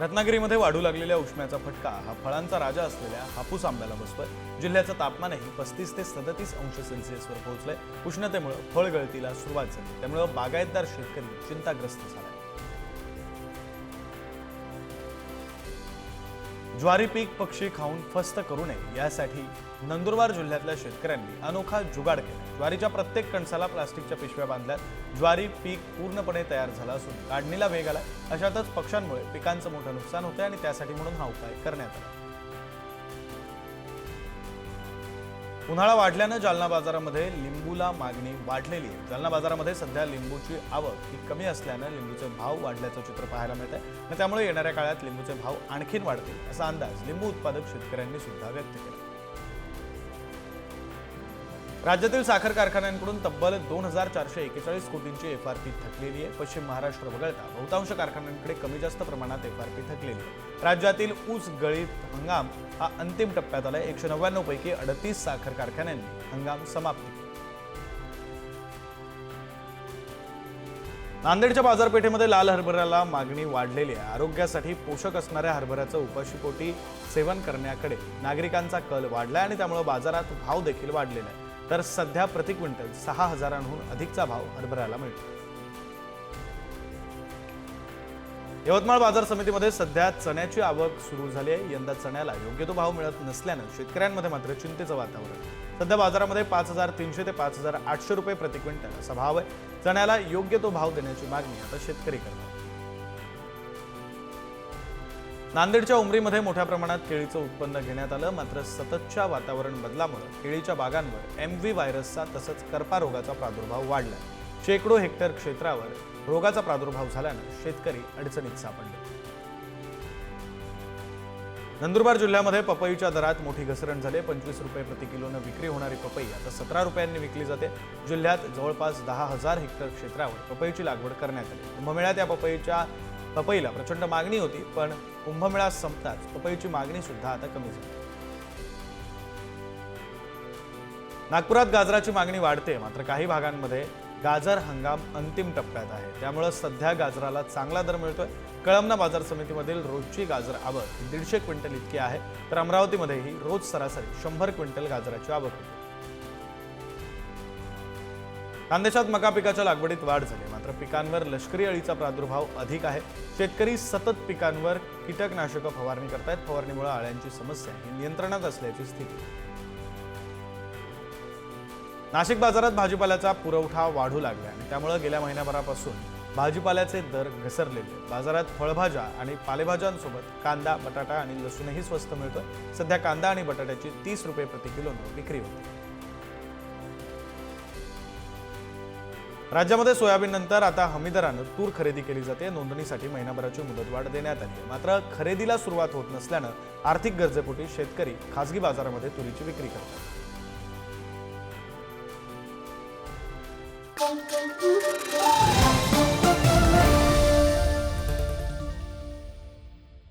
रत्नागिरीमध्ये वाढू लागलेल्या उष्म्याचा फटका हा फळांचा राजा असलेल्या हापूस आंब्याला बसतोय। जिल्ह्याचं तापमानही 35 ते 37 अंश सेल्सिअसवर पोहोचलंय। उष्णतेमुळे फळ गळतीला सुरुवात झाली, त्यामुळे बागायतदार शेतकरी चिंताग्रस्त झाला। ज्वारी पीक पक्षी खाऊन फस्त करू नये यासाठी नंदुरबार जिल्ह्यातल्या शेतकऱ्यांनी अनोखा जुगाड केला। ज्वारीच्या प्रत्येक कणसाला प्लास्टिकच्या पिशव्या बांधल्यात। ज्वारी पीक पूर्णपणे तयार झालं असून काढणीला वेग आला। अशातच पक्ष्यांमुळे पिकांचं मोठं नुकसान होतंय आणि त्यासाठी म्हणून हा उपाय करण्यात आला। उन्हाळा वाढल्यानं जालना बाजारामध्ये लिंबूला मागणी वाढलेली आहे। जालना बाजारामध्ये सध्या लिंबूची आवक ही कमी असल्यानं लिंबूचे भाव वाढल्याचं चित्र पाहायला मिळतंय आणि त्यामुळे येणाऱ्या काळात लिंबूचे भाव आणखीन वाढतील असा अंदाज लिंबू उत्पादक शेतकऱ्यांनी सुद्धा व्यक्त केला। राज्यातील साखर कारखान्यांकडून तब्बल 2441 कोटींची एफआरपी थकलेली आहे। पश्चिम महाराष्ट्र वगळता बहुतांश कारखान्यांकडे कमी जास्त प्रमाणात एफआरपी थकलेली आहे। राज्यातील ऊस गळीत हंगाम हा अंतिम टप्प्यात आलाय। 199 पैकी 38 साखर कारखान्यांनी हंगाम समाप्त केला। नांदेडच्या बाजारपेठेमध्ये लाल हरभऱ्याला मागणी वाढलेली आहे। आरोग्यासाठी पोषक असणाऱ्या हरभऱ्याचं उपाशीपोटी सेवन करण्याकडे नागरिकांचा कल वाढलाय आणि त्यामुळे बाजारात भाव देखील वाढलेला आहे। तर सध्या प्रति क्विंटल 6000हून अधिकचा भाव हरभऱ्याला मिळतो। यवतमाळ बाजार समितीमध्ये सध्या चण्याची आवक सुरू झाली आहे। यंदा चण्याला योग्य तो भाव मिळत नसल्यानं शेतकऱ्यांमध्ये मात्र चिंतेचं वातावरण। सध्या बाजारामध्ये 5300 ते 5800 रुपये प्रति क्विंटल असा भाव आहे। चण्याला योग्य तो भाव देण्याची मागणी आता शेतकरी करतात। नांदेडच्या उमरीमध्ये मोठ्या प्रमाणात केळीचं उत्पन्न घेण्यात आलं, मात्र सततच्या वातावरण बदलामुळे केळीच्या बागांवर MV व्हायरसचा तसंच करपा रोगाचा प्रादुर्भाव वाढला। शेकडो हेक्टर क्षेत्रावर रोगाचा प्रादुर्भाव झाल्यानं शेतकरी अडचणीत सापडले। नंदुरबार जिल्ह्यामध्ये पपईच्या दरात मोठी घसरण झाली। 25 रुपये प्रति किलोनं विक्री होणारी पपई आता 17 रुपयांनी विकली जाते। जिल्ह्यात जवळपास 10,000 हेक्टर क्षेत्रावर पपईची लागवड करण्यात आली। कुंभमेळ्यात या पपईला प्रचंड मागणी होती, पण कुंभमेळा संपताच पपईची मागणी सुद्धा आता कमी झाली। नागपुरात गाजराची मागणी वाढते, मात्र काही भागांमध्ये गाजर हंगाम अंतिम टप्प्यात आहे, त्यामुळे सध्या गाजराला चांगला दर मिळतोय। कळमना बाजार समितीमधील रोजची गाजर आवक 150 क्विंटल इतकी आहे, तर अमरावतीमध्येही रोज सरासरी 100 क्विंटल गाजराची आवक होते। खानदेशात मका पिकाच्या लागवडीत वाढ झाली, मात्र पिकांवर लष्करी अळीचा प्रादुर्भाव अधिक आहे। शेतकरी सतत पिकांवर कीटकनाशक फवारणी करतायत। फवारणीमुळे अळ्यांची समस्या ही नियंत्रणात असल्याची स्थिती। नाशिक बाजारात भाजीपाल्याचा पुरवठा वाढू लागला आणि त्यामुळे गेल्या महिन्याभरापासून भाजीपाल्याचे दर घसरलेले। बाजारात फळभाज्या आणि पालेभाज्यांसोबत कांदा, बटाटा आणि लसूणही स्वस्त मिळतोय। सध्या कांदा आणि बटाट्याची 30 रुपये प्रति किलोनं विक्री होते। राज्यामध्ये सोयाबीन नंतर आता हमी दरानं तूर खरेदी केली जाते। नोंदणीसाठी महिनाभराची मुदतवाढ देण्यात आली आहे, मात्र खरेदीला सुरुवात होत नसल्यानं आर्थिक गरजेपोटी शेतकरी खासगी बाजारामध्ये तुरीची विक्री करतात।